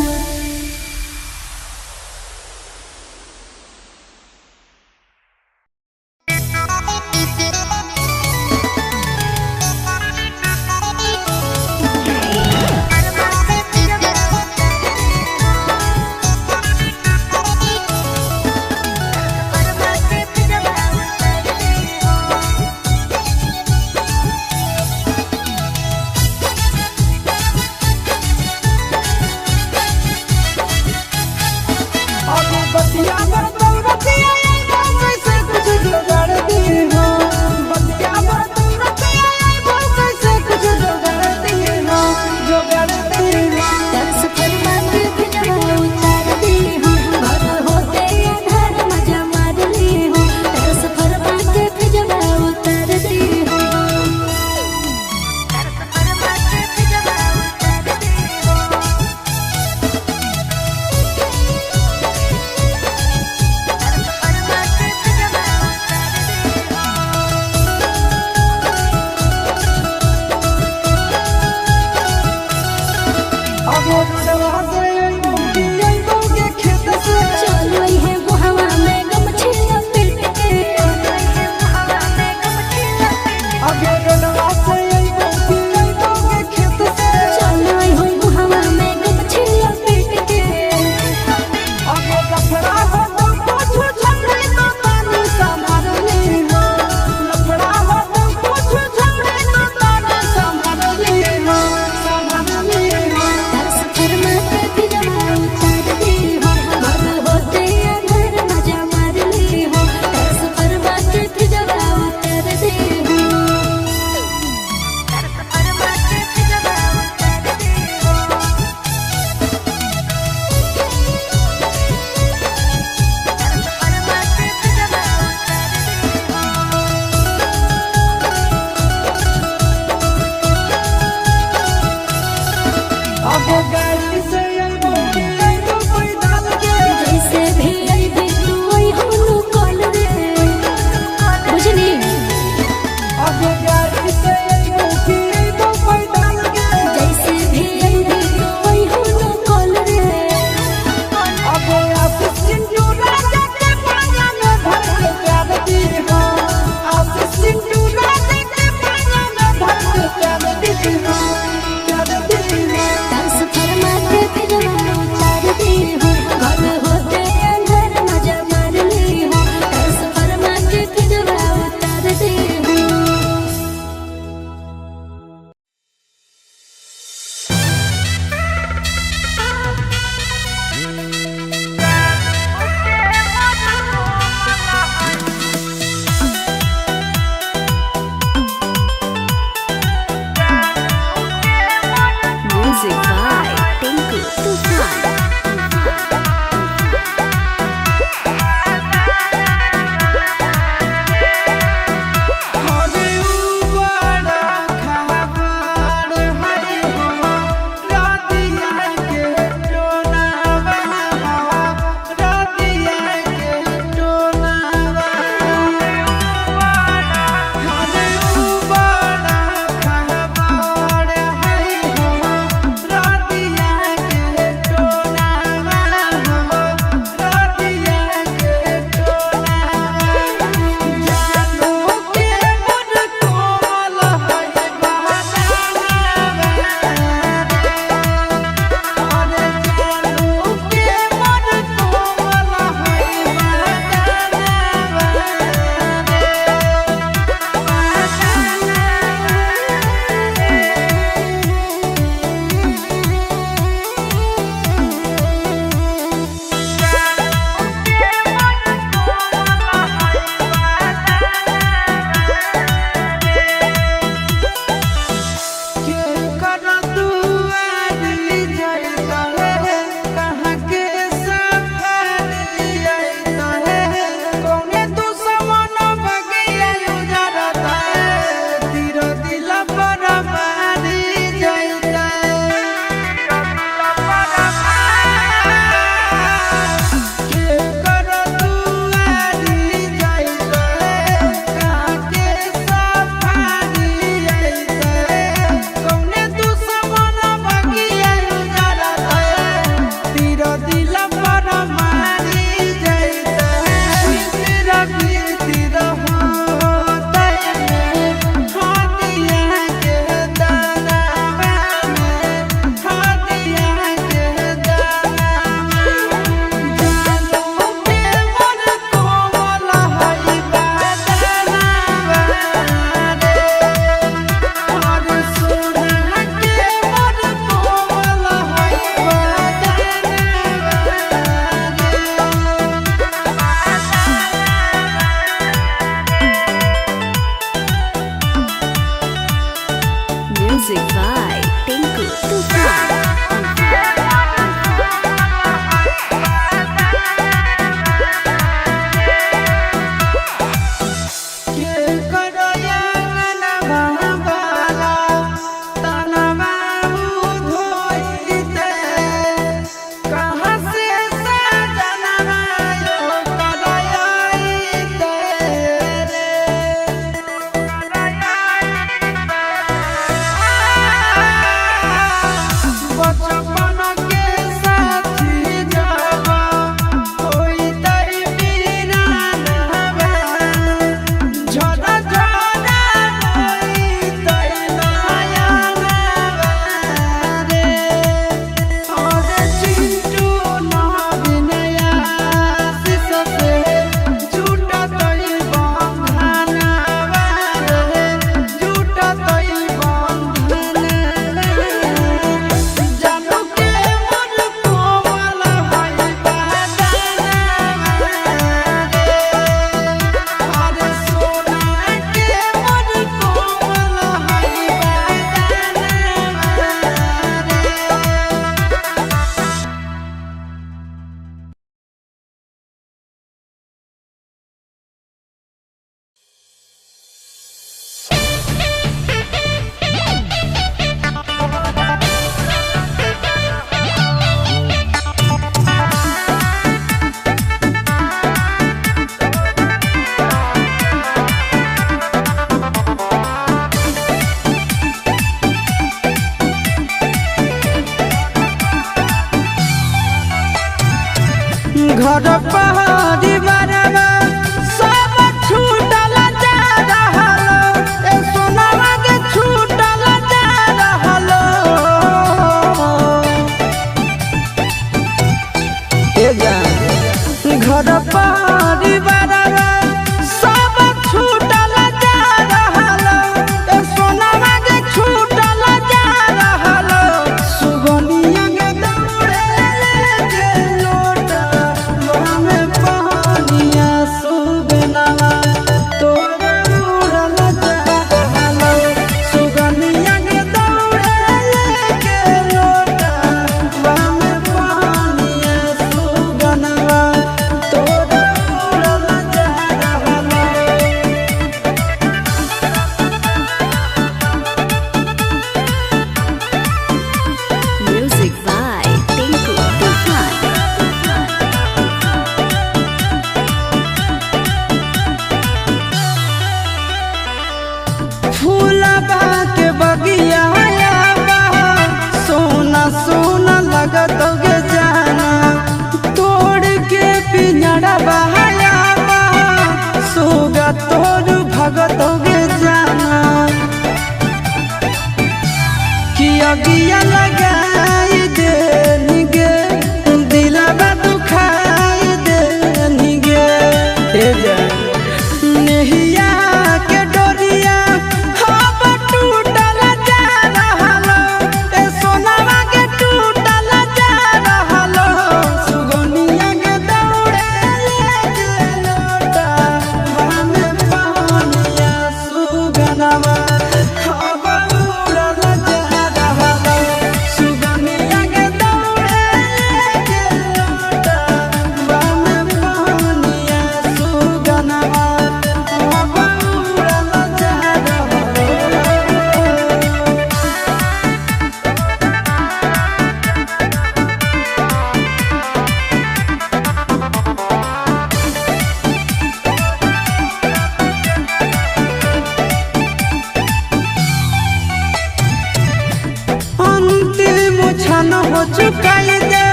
चुकाई दे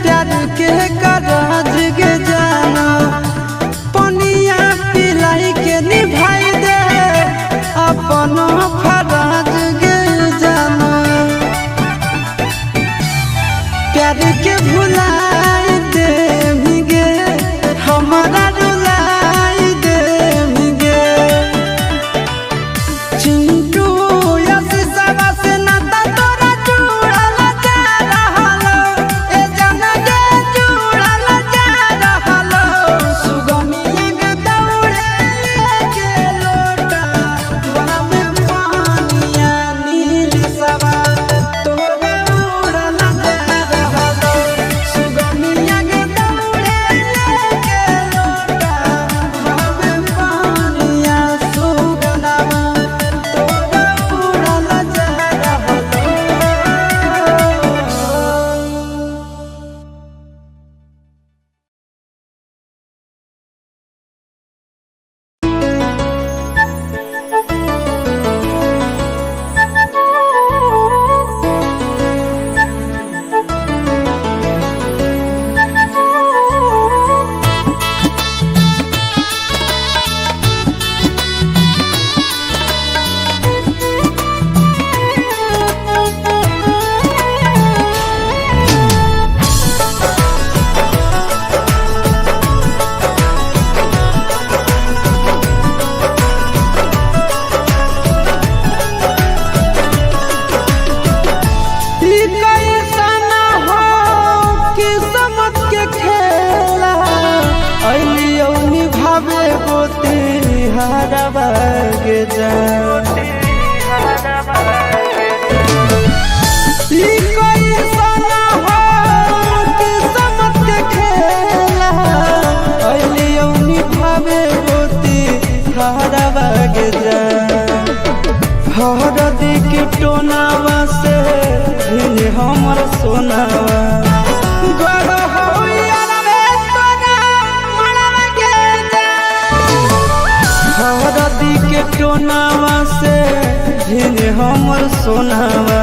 प्यार के कराज के जाना पनिया पिलाई के निभाई दे अपन फराज के जाना प्यार के भुलाई दे मिगे हमारा रुलाई दे मिगे चिंटू यसीसवा से नाता तोरा जुड़ल जा रहलो ए जान गे जुड़ल जा रहलो सुगमिया के दौड़े के लोटा तोरा में पानिया नील सवा तोरा उड़ल जा रहलो सुगमिया के दौड़े के लोटा तोरा में पानिया सुगनावा तोरा उड़ल जा रहलो। ई कैसन हो किस्मत के खेला अइलियो निभावे गोती हारवा के जा ई कैसन हो किस्मत के खेला अइलियो निभावे गोती हारवा के जा हरदी के टोनावा से भिन हमर सोनावा गड़ होइया रे तोरा मड़वा के जा हरदी के टोनावा से भिन हमर सोनावा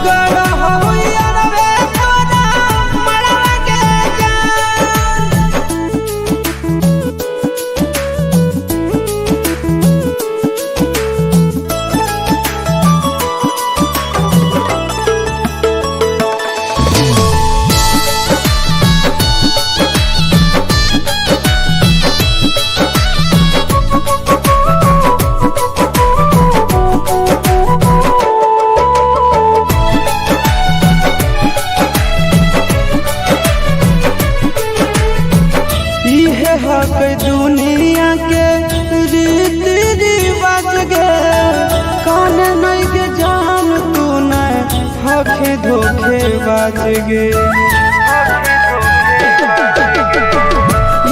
गड़ होइया रे तोरा मड़वा के जा इहे हक दुनिया के रीति रिवाज गे कान नहीं के जान तू नहीं हके धोखे बाज गे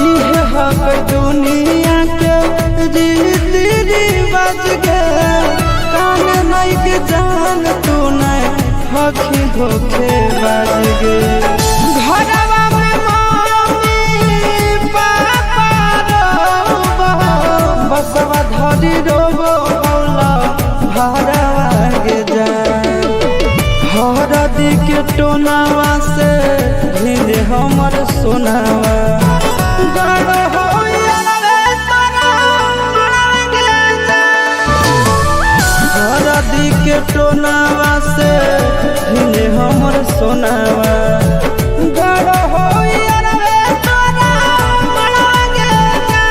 इहे हक दुनिया के रीति रिवाज गे कान नहीं के जान तू नहीं हके धोखे बाज गे घरवा में मम्मी पापा रोबो बसवा धरी रोबो हौला भरवा के जा हरदी के टोनावा से भिन हमर सोनावा गड़ होइया रे तोरा मड़वा के जा हरदी के टोनावा से भिन हमर सोनावा गड़ होइया रे तोरा मड़वा के जा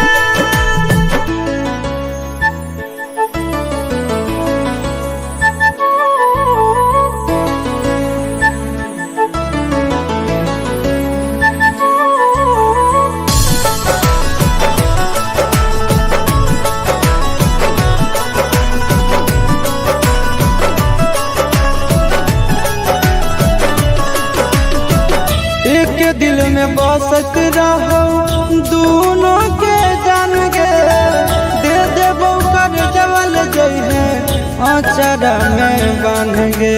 एक दिल में बसक रहो दोनों के जान गे दे देबो कर जवल जइहे आचरा में बांध गे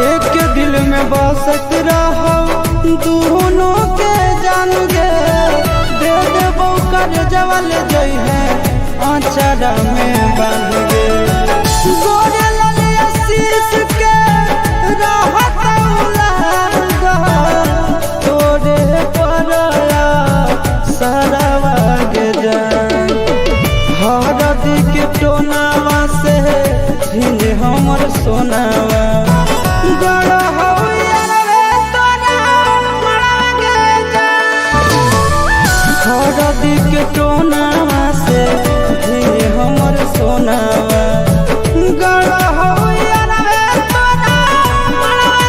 एक दिल में बसक रहो दोनों के जान गे दे देबो कर जवल जइहे आचरा में बांध गे गोरे ललिया टोनावा से धीरे हमर सोनावा गड़ा हो यारा तोरा मरवा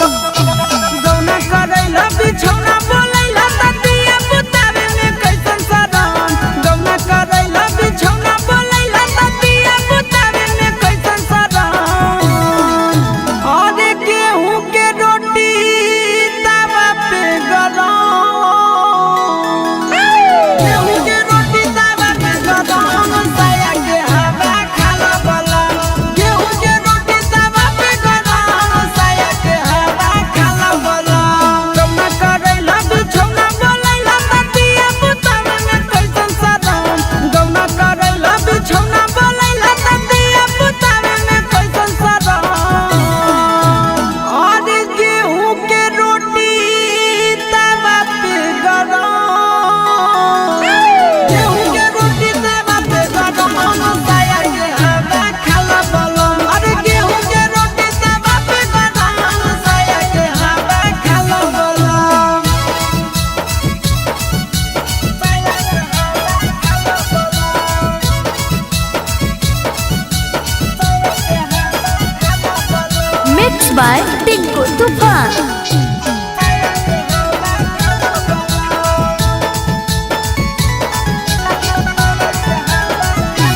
गौना करैला बिछौना बोलैला ततिया बुतावे में कैसन शरण गौना करैला बिछौना बोलैला ततिया बुतावे में कैसन शरण और गेहूं के रोटी तवा पे गरम गेहूं के रोटी तवा पे गरम साया के हवा खाला वाला गेहूं के रोटी तवा पे गरम साया के हवा खाला वाला गौना करैला बिछौना बोलैला ततिया बुतावे में कैसन शरण गौना करैला बिछौना बोलैला ततिया बुतावे में कैसन शरण और गेहूं के रोटी तवा पे गरम गेहूं के रोटी तवा पे गरम साया के हवा खाला वाला अरे गेहूं के रोटी तवा पे गरम साया के हवा खाला वाला Mixed by Tinku Tufan.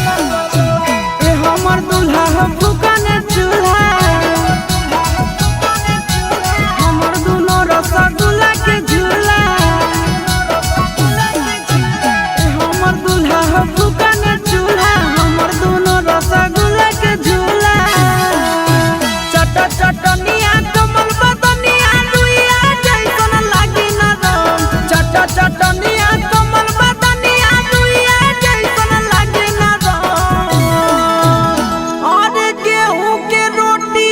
ए हमर दुल्हा हम फुकाने चूल्हा हमर दुनो रसगुल्ला के झूला ए हमर दुल्हा हम फुकाने चूल्हा हमर दुनो रसगुल्ला के झूला चटनिया कमल बदनिया दुइया जैसन लागी नरम चटनिया कमल बदनिया दुइया जैसन लागी नरम और गेहूं के रोटी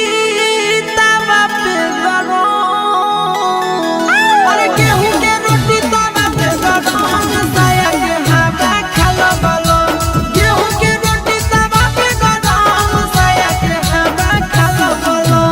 तवा पे गरम अरे गेहूं के रोटी तवा पे गरम साया के हवा खाला वाला गेहूं के रोटी तवा पे गरम साया के हवा खाला वाला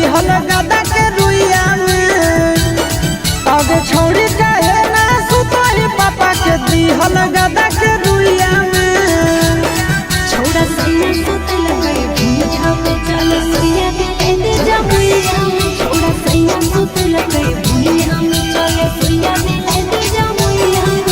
दिहल गदा के रुइया में। अब छोड़ी कहे ना सुतई पापा के दिहल गदा के रुइया में। छोड़ा सैया सुतल कई भुइया में चल सैया दिले दे जमुइया में। छोड़ा सैया सुतल कई भुइया में चल सैया दिले दे जमुइया में।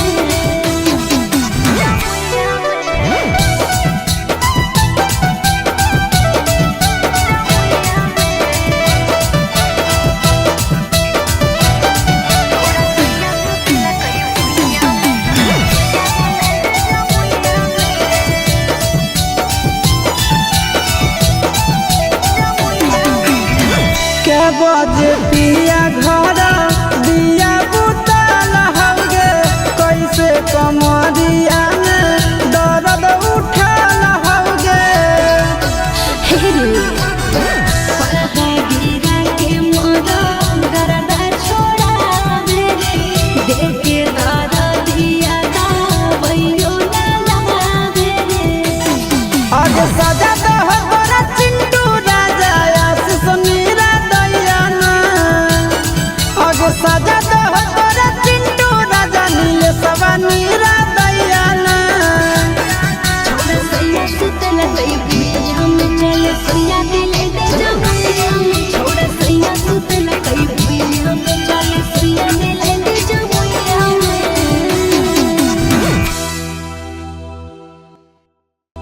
के बजे पिया